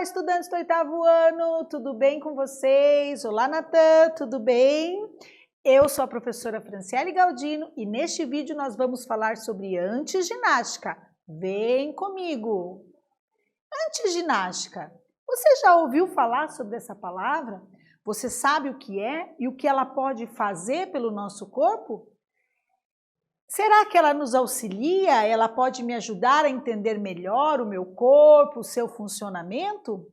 Olá, estudantes do 8º ano, tudo bem com vocês? Olá, Natan, tudo bem? Eu sou a professora Franciele Galdino e neste vídeo nós vamos falar sobre antiginástica. Vem comigo! Antiginástica. Você já ouviu falar sobre essa palavra? Você sabe o que é e o que ela pode fazer pelo nosso corpo? Será que ela nos auxilia? Ela pode me ajudar a entender melhor o meu corpo, o seu funcionamento?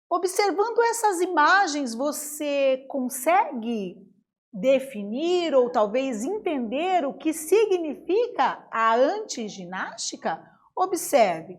Observando essas imagens, você consegue definir ou talvez entender o que significa a antiginástica? Observe.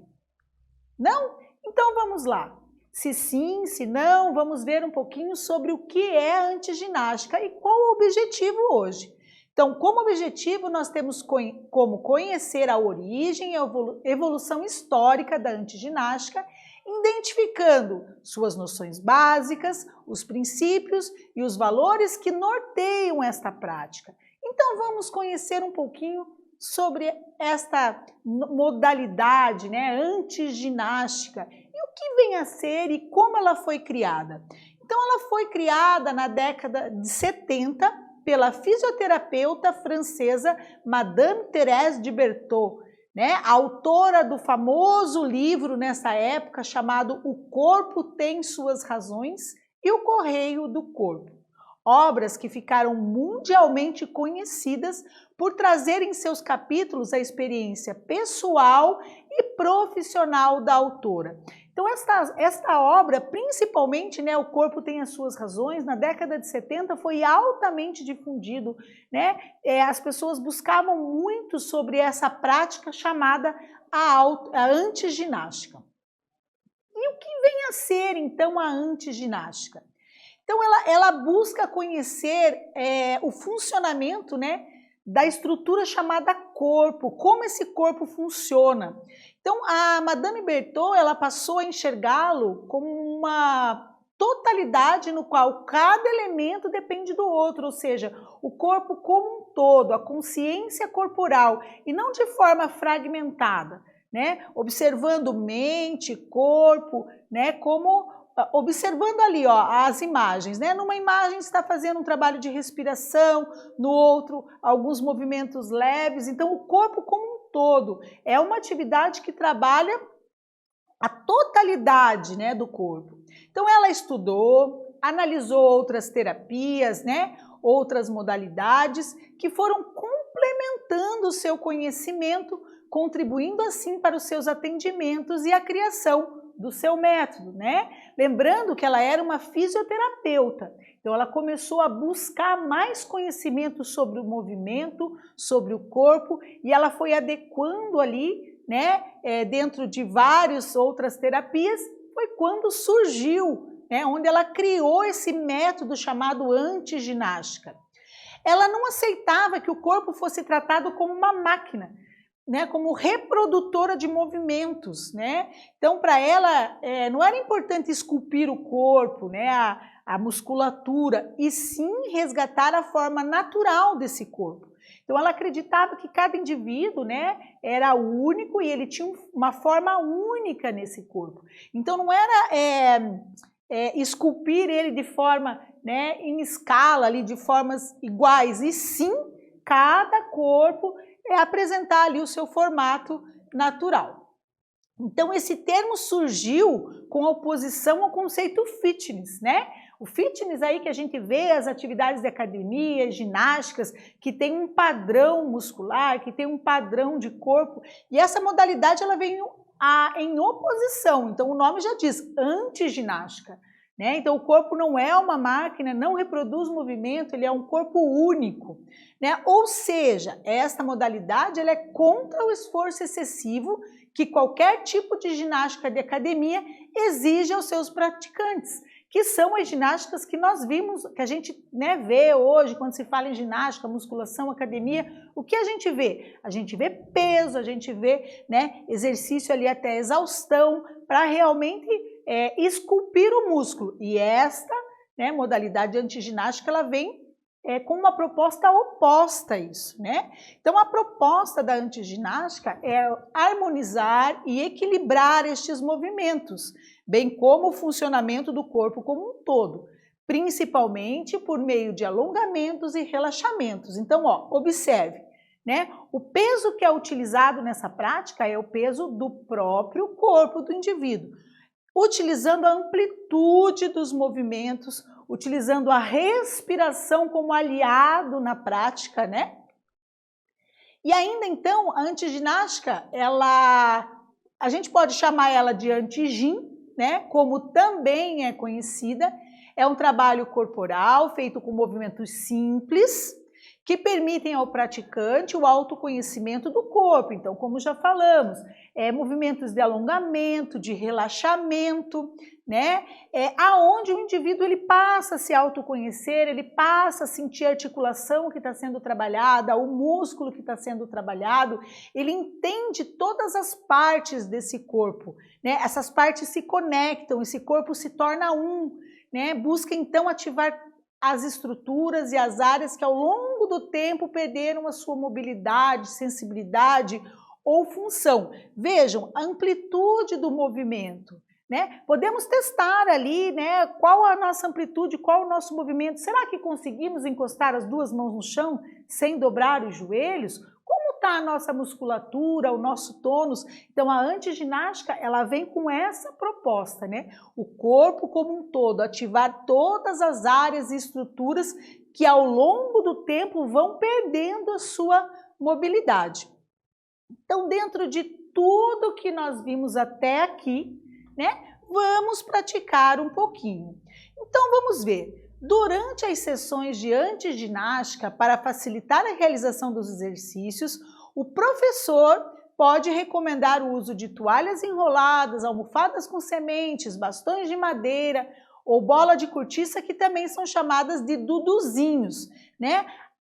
Não? Então vamos lá. Se sim, se não, vamos ver um pouquinho sobre o que é a antiginástica e qual o objetivo hoje. Então, como objetivo, nós temos como conhecer a origem e a evolução histórica da antiginástica, identificando suas noções básicas, os princípios e os valores que norteiam esta prática. Então, vamos conhecer um pouquinho sobre esta modalidade, antiginástica, e o que vem a ser e como ela foi criada. Então, ela foi criada na década de 70 pela fisioterapeuta francesa Madame Thérèse de Berthoud, autora do famoso livro nessa época chamado O Corpo Tem Suas Razões e O Correio do Corpo. Obras que ficaram mundialmente conhecidas por trazer em seus capítulos a experiência pessoal e profissional da autora. Então, esta obra, principalmente, O Corpo Tem as Suas Razões, na década de 70 foi altamente difundido, as pessoas buscavam muito sobre essa prática chamada a antiginástica. E o que vem a ser, então, a antiginástica? Então, ela busca conhecer o funcionamento, da estrutura chamada corpo, como esse corpo funciona. Então, a Madame Berthoud, ela passou a enxergá-lo como uma totalidade no qual cada elemento depende do outro, ou seja, o corpo como um todo, a consciência corporal, e não de forma fragmentada, observando mente, corpo, como observando ali, as imagens, Numa imagem está fazendo um trabalho de respiração, no outro alguns movimentos leves. Então o corpo como um todo é uma atividade que trabalha a totalidade, do corpo. Então ela estudou, analisou outras terapias, outras modalidades que foram complementando o seu conhecimento, contribuindo assim para os seus atendimentos e a criação do seu método, Lembrando que ela era uma fisioterapeuta, então ela começou a buscar mais conhecimento sobre o movimento, sobre o corpo, e ela foi adequando ali, dentro de várias outras terapias, foi quando surgiu, onde ela criou esse método chamado antiginástica. Ela não aceitava que o corpo fosse tratado como uma máquina, como reprodutora de movimentos, Então, para ela, não era importante esculpir o corpo, a musculatura, e sim resgatar a forma natural desse corpo. Então, ela acreditava que cada indivíduo, era único e ele tinha uma forma única nesse corpo. Então, não era esculpir ele de forma, em escala, ali, de formas iguais, e sim, cada corpo apresentar ali o seu formato natural. Então, esse termo surgiu com oposição ao conceito fitness, O fitness aí que a gente vê, as atividades de academia, ginásticas, que tem um padrão muscular, que tem um padrão de corpo, e essa modalidade ela veio em oposição, então o nome já diz, antiginástica. Então, o corpo não é uma máquina, não reproduz movimento, ele é um corpo único. Ou seja, essa modalidade ela é contra o esforço excessivo que qualquer tipo de ginástica de academia exige aos seus praticantes, que são as ginásticas que nós vimos, que a gente vê hoje, quando se fala em ginástica, musculação, academia, o que a gente vê? A gente vê peso, a gente vê exercício ali até exaustão, para realmente esculpir o músculo. E esta modalidade antiginástica, ela vem com uma proposta oposta a isso, né? Então, a proposta da antiginástica é harmonizar e equilibrar estes movimentos, bem como o funcionamento do corpo como um todo, principalmente por meio de alongamentos e relaxamentos. Então, observe, né? O peso que é utilizado nessa prática é o peso do próprio corpo do indivíduo, utilizando a amplitude dos movimentos, utilizando a respiração como aliado na prática, né? E ainda então, a antiginástica, a gente pode chamar ela de antigin, né? Como também é conhecida, é um trabalho corporal feito com movimentos simples, que permitem ao praticante o autoconhecimento do corpo. Então, como já falamos, movimentos de alongamento, de relaxamento, né? Aonde o indivíduo ele passa a se autoconhecer, ele passa a sentir a articulação que está sendo trabalhada, o músculo que está sendo trabalhado, ele entende todas as partes desse corpo, né? Essas partes se conectam, esse corpo se torna um, né? Busca então ativar as estruturas e as áreas que ao longo do tempo perderam a sua mobilidade, sensibilidade ou função. Vejam a amplitude do movimento, né? Podemos testar ali, né, qual a nossa amplitude, qual o nosso movimento. Será que conseguimos encostar as duas mãos no chão sem dobrar os joelhos? Como está a nossa musculatura, o nosso tônus? Então, a antiginástica, ela vem com essa proposta, né? O corpo como um todo, ativar todas as áreas e estruturas que ao longo do tempo vão perdendo a sua mobilidade. Então, dentro de tudo que nós vimos até aqui, né, vamos praticar um pouquinho. Então, vamos ver. Durante as sessões de antiginástica, para facilitar a realização dos exercícios, o professor pode recomendar o uso de toalhas enroladas, almofadas com sementes, bastões de madeira ou bola de cortiça, que também são chamadas de duduzinhos, né?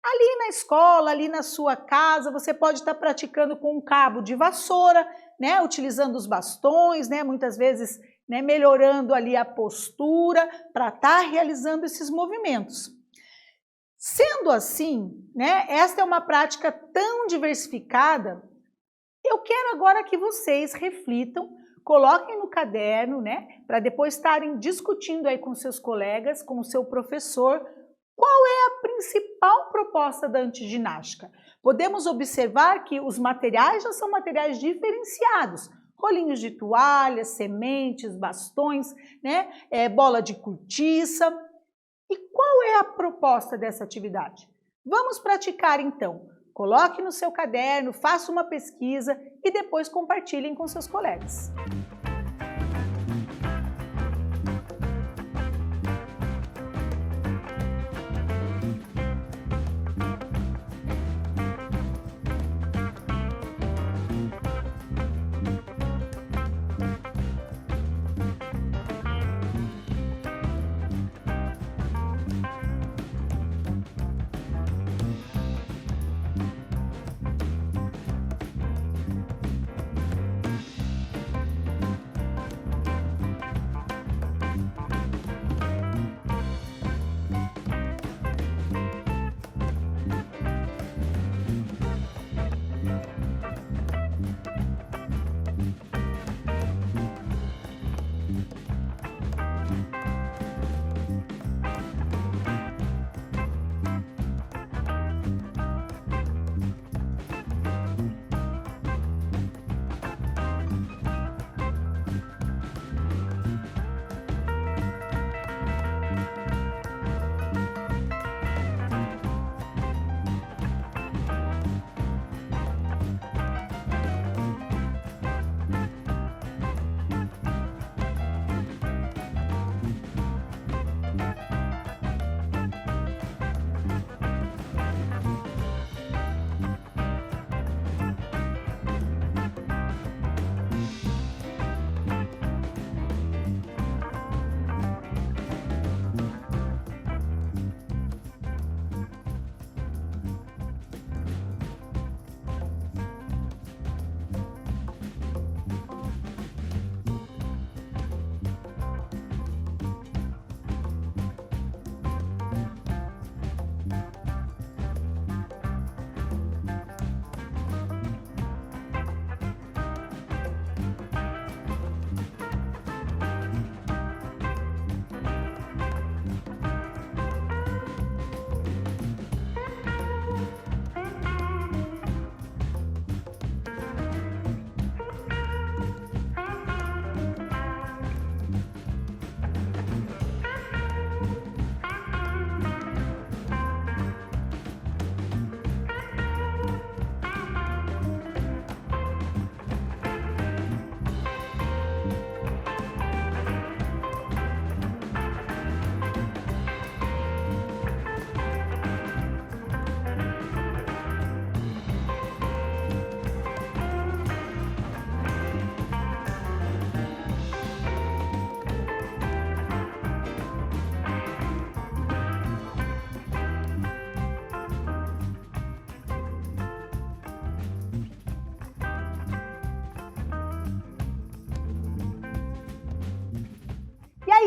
Ali na escola, ali na sua casa, você pode estar praticando com um cabo de vassoura, né? Utilizando os bastões, né? Muitas vezes, né, melhorando ali a postura para estar realizando esses movimentos. Sendo assim, né, esta é uma prática tão diversificada, eu quero agora que vocês reflitam, coloquem no caderno, né, para depois estarem discutindo aí com seus colegas, com o seu professor, qual é a principal proposta da antiginástica. Podemos observar que os materiais já são materiais diferenciados, rolinhos de toalha, sementes, bastões, né? Bola de cortiça. E qual é a proposta dessa atividade? Vamos praticar então. Coloque no seu caderno, faça uma pesquisa e depois compartilhem com seus colegas.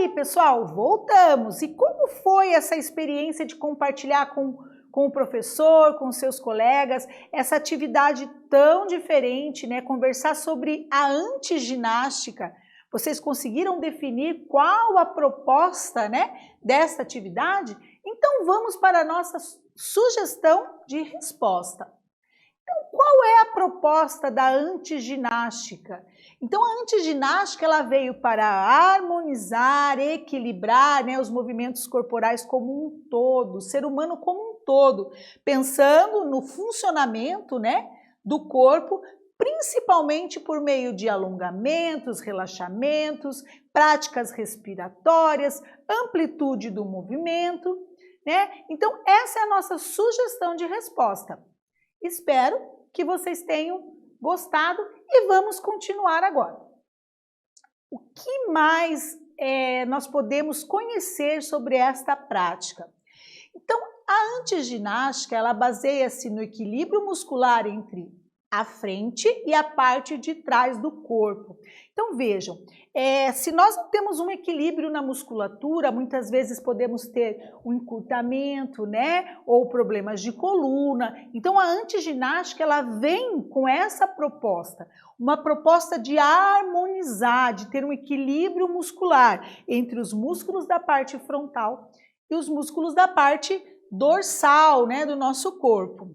aí, pessoal, voltamos. E como foi essa experiência de compartilhar com o professor, com seus colegas, essa atividade tão diferente, né? Conversar sobre a antiginástica. Vocês conseguiram definir qual a proposta, né, dessa atividade? Então vamos para a nossa sugestão de resposta. Então, qual é a proposta da antiginástica? Então, a antiginástica ela veio para harmonizar, equilibrar, né, os movimentos corporais como um todo, o ser humano como um todo, pensando no funcionamento, né, do corpo, principalmente por meio de alongamentos, relaxamentos, práticas respiratórias, amplitude do movimento, né? Então, essa é a nossa sugestão de resposta. Espero que vocês tenham gostado e vamos continuar agora. O que mais nós podemos conhecer sobre esta prática? Então, a antiginástica, ela baseia-se no equilíbrio muscular entre a frente e a parte de trás do corpo. Então, vejam, se nós não temos um equilíbrio na musculatura, muitas vezes podemos ter um encurtamento, né? Ou problemas de coluna. Então, a antiginástica, ela vem com essa proposta, uma proposta de harmonizar, de ter um equilíbrio muscular entre os músculos da parte frontal e os músculos da parte dorsal, né, do nosso corpo.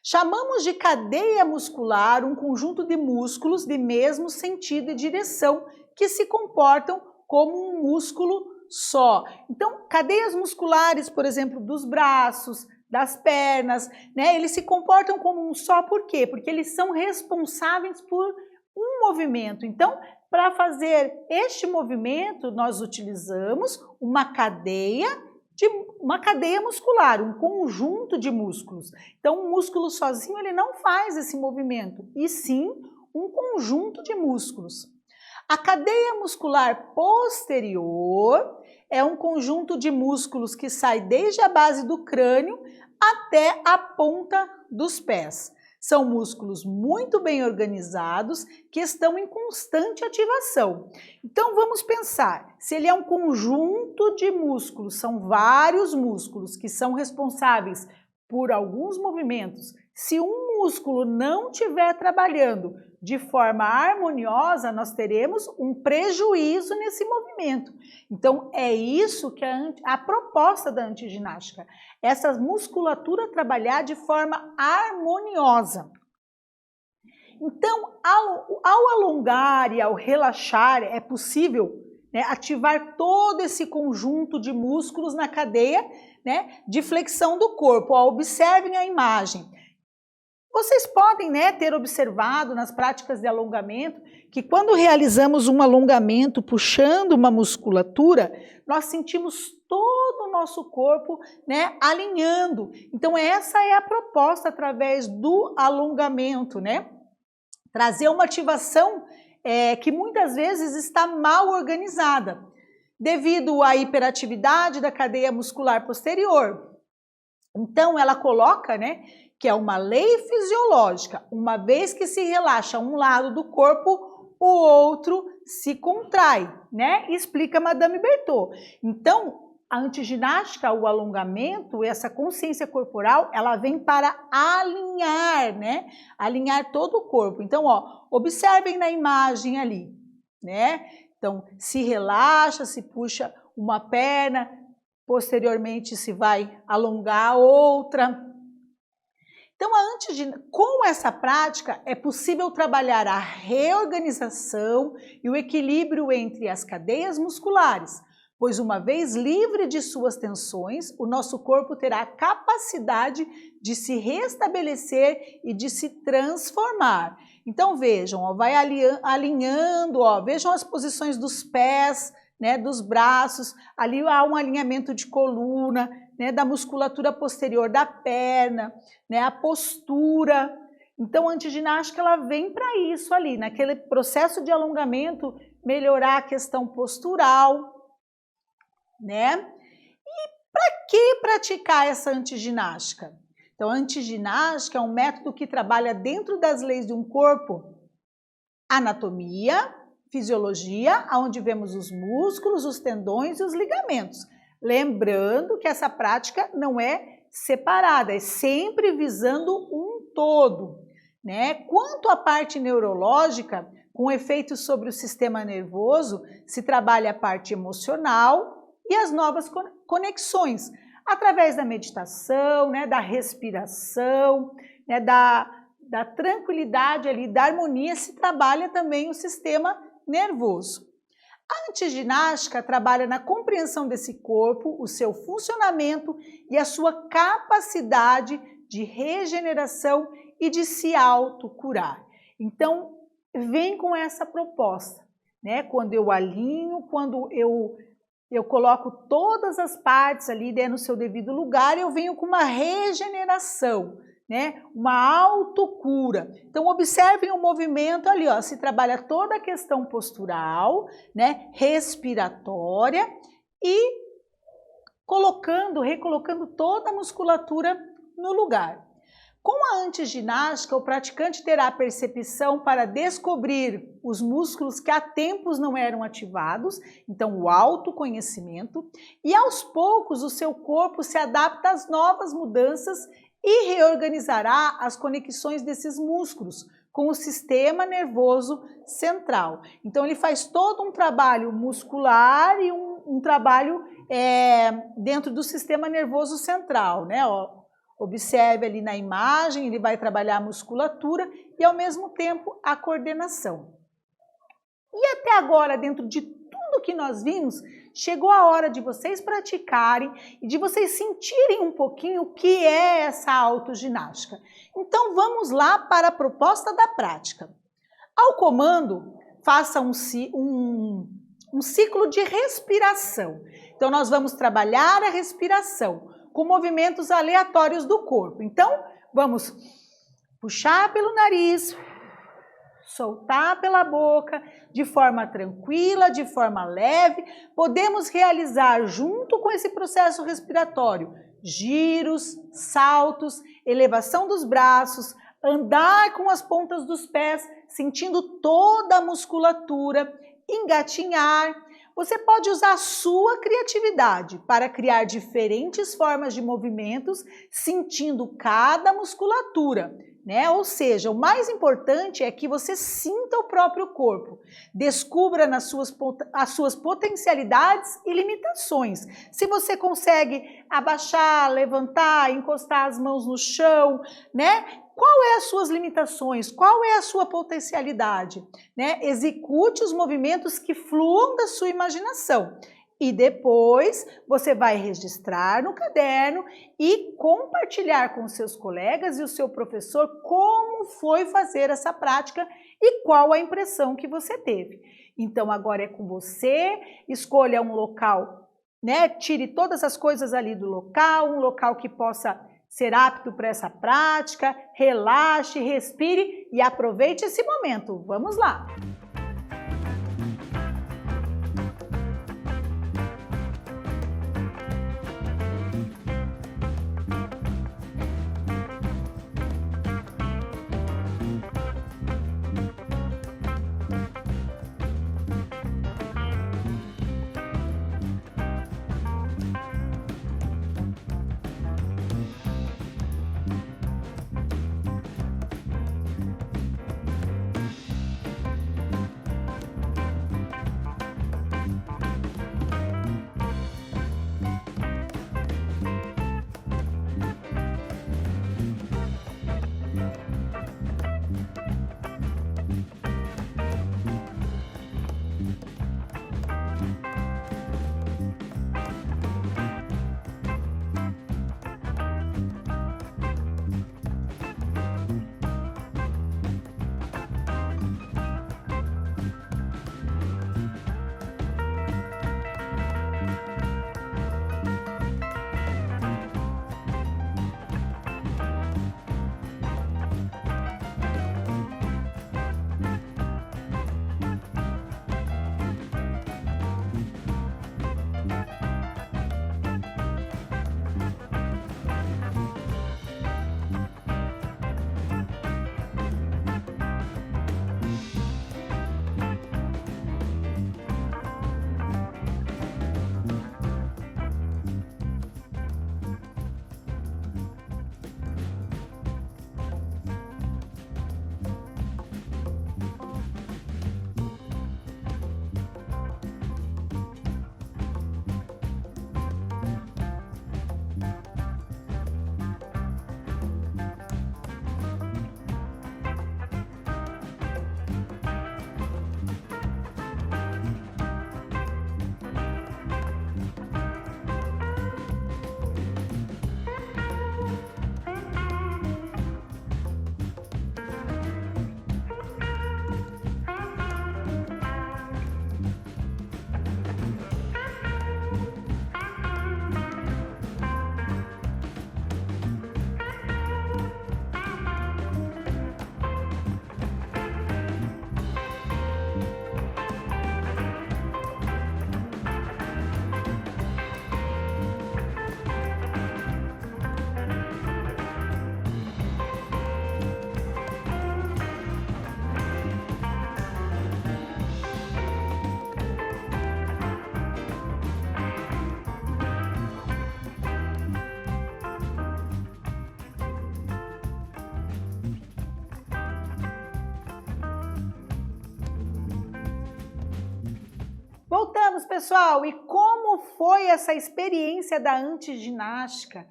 Chamamos de cadeia muscular um conjunto de músculos de mesmo sentido e direção que se comportam como um músculo só. Então, cadeias musculares, por exemplo, dos braços, das pernas, né, eles se comportam como um só, por quê? Porque eles são responsáveis por um movimento. Então, para fazer este movimento, nós utilizamos uma cadeia muscular, um conjunto de músculos. Então, um músculo sozinho ele não faz esse movimento, e sim um conjunto de músculos. A cadeia muscular posterior é um conjunto de músculos que sai desde a base do crânio até a ponta dos pés. São músculos muito bem organizados que estão em constante ativação. Então vamos pensar, se ele é um conjunto de músculos, são vários músculos que são responsáveis por alguns movimentos. Se um músculo não estiver trabalhando de forma harmoniosa, nós teremos um prejuízo nesse movimento. Então é isso que é a proposta da antiginástica. Essa musculatura trabalhar de forma harmoniosa. Então, ao alongar e ao relaxar, é possível, né, ativar todo esse conjunto de músculos na cadeia, né, de flexão do corpo. Ó, observem a imagem. Vocês podem, né, ter observado nas práticas de alongamento que quando realizamos um alongamento puxando uma musculatura, nós sentimos todo o nosso corpo, né, alinhando. Então essa é a proposta através do alongamento, né? Trazer uma ativação que muitas vezes está mal organizada, devido à hiperatividade da cadeia muscular posterior. Então ela coloca, né, que é uma lei fisiológica, uma vez que se relaxa um lado do corpo, o outro se contrai, né? Explica Madame Berthaud. Então, a antiginástica, o alongamento, essa consciência corporal, ela vem para alinhar, né? Alinhar todo o corpo. Então, ó, observem na imagem ali, né? Então, se relaxa, se puxa uma perna, posteriormente se vai alongar a outra. Então, com essa prática, é possível trabalhar a reorganização e o equilíbrio entre as cadeias musculares, pois uma vez livre de suas tensões, o nosso corpo terá a capacidade de se restabelecer e de se transformar. Então, vejam, ó, vai alinhando, ó, vejam as posições dos pés, né, dos braços, ali há um alinhamento de coluna, né, da musculatura posterior da perna, né, a postura. Então, a antiginástica ela vem para isso ali, naquele processo de alongamento, melhorar a questão postural, né? E para que praticar essa antiginástica? Então, a antiginástica é um método que trabalha dentro das leis de um corpo, anatomia, fisiologia, onde vemos os músculos, os tendões e os ligamentos. Lembrando que essa prática não é separada, é sempre visando um todo, né? Quanto à parte neurológica, com efeitos sobre o sistema nervoso, se trabalha a parte emocional e as novas conexões, através da meditação, né, da respiração, né, da tranquilidade ali, da harmonia, se trabalha também o sistema nervoso. A antiginástica trabalha na compreensão desse corpo, o seu funcionamento e a sua capacidade de regeneração e de se autocurar. Então, vem com essa proposta, né? Quando eu alinho, quando eu coloco todas as partes ali, né, no seu devido lugar, eu venho com uma regeneração, né? Uma autocura. Então, observem o movimento ali, ó, se trabalha toda a questão postural, né, respiratória e recolocando toda a musculatura no lugar. Com a antiginástica, o praticante terá a percepção para descobrir os músculos que há tempos não eram ativados, então o autoconhecimento, e aos poucos o seu corpo se adapta às novas mudanças e reorganizará as conexões desses músculos com o sistema nervoso central. Então ele faz todo um trabalho muscular e um trabalho dentro do sistema nervoso central, né? Observe ali na imagem, ele vai trabalhar a musculatura e ao mesmo tempo a coordenação. E até agora, dentro de tudo que nós vimos, chegou a hora de vocês praticarem e de vocês sentirem um pouquinho o que é essa autoginástica. Então vamos lá para a proposta da prática. Ao comando, faça um ciclo de respiração. Então nós vamos trabalhar a respiração com movimentos aleatórios do corpo. Então vamos puxar pelo nariz, soltar pela boca, de forma tranquila, de forma leve. Podemos realizar, junto com esse processo respiratório, giros, saltos, elevação dos braços, andar com as pontas dos pés, sentindo toda a musculatura, engatinhar. Você pode usar a sua criatividade para criar diferentes formas de movimentos, sentindo cada musculatura, né? Ou seja, o mais importante é que você sinta o próprio corpo, descubra as suas potencialidades e limitações. Se você consegue abaixar, levantar, encostar as mãos no chão, né? Qual é as suas limitações? Qual é a sua potencialidade? Né? Execute os movimentos que fluam da sua imaginação. E depois você vai registrar no caderno e compartilhar com os seus colegas e o seu professor como foi fazer essa prática e qual a impressão que você teve. Então agora é com você, escolha um local, né? Tire todas as coisas ali do local, um local que possa ser apto para essa prática, relaxe, respire e aproveite esse momento. Vamos lá! Voltamos, pessoal, e como foi essa experiência da antiginástica?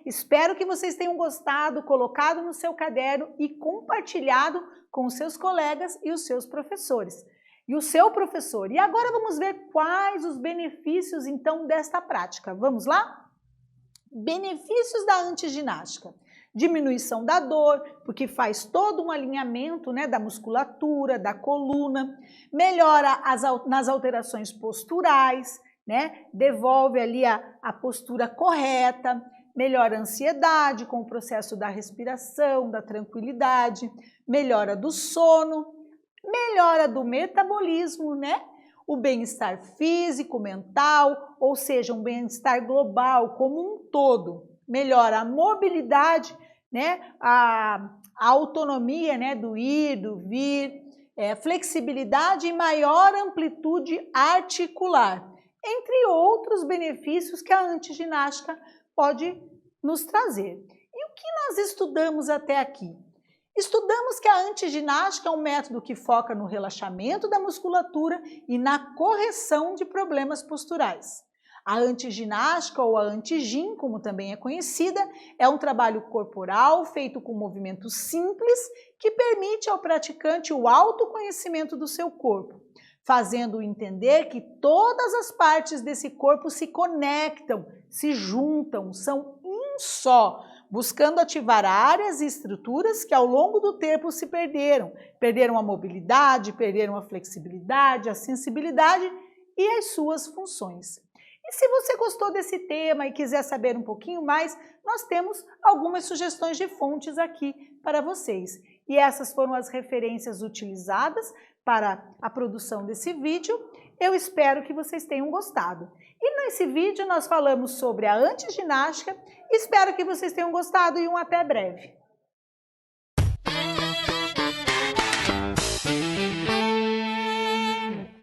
Espero que vocês tenham gostado, colocado no seu caderno e compartilhado com os seus colegas e os seus professores. E o seu professor. E agora vamos ver quais os benefícios, então, desta prática. Vamos lá? Benefícios da antiginástica. Diminuição da dor, porque faz todo um alinhamento, né, da musculatura, da coluna, melhora nas alterações posturais, né, devolve ali a postura correta, melhora a ansiedade com o processo da respiração, da tranquilidade, melhora do sono, melhora do metabolismo, né, o bem-estar físico, mental, ou seja, um bem-estar global como um todo, melhora a mobilidade, né, a autonomia, né, do ir, do vir, flexibilidade e maior amplitude articular, entre outros benefícios que a antiginástica pode nos trazer. E o que nós estudamos até aqui? Estudamos que a antiginástica é um método que foca no relaxamento da musculatura e na correção de problemas posturais. A antiginástica, ou a antigin, como também é conhecida, é um trabalho corporal feito com movimentos simples que permite ao praticante o autoconhecimento do seu corpo, fazendo-o entender que todas as partes desse corpo se conectam, se juntam, são um só, buscando ativar áreas e estruturas que ao longo do tempo se perderam. Perderam a mobilidade, perderam a flexibilidade, a sensibilidade e as suas funções. E se você gostou desse tema e quiser saber um pouquinho mais, nós temos algumas sugestões de fontes aqui para vocês. E essas foram as referências utilizadas para a produção desse vídeo. Eu espero que vocês tenham gostado. E nesse vídeo nós falamos sobre a antiginástica. Espero que vocês tenham gostado e até breve.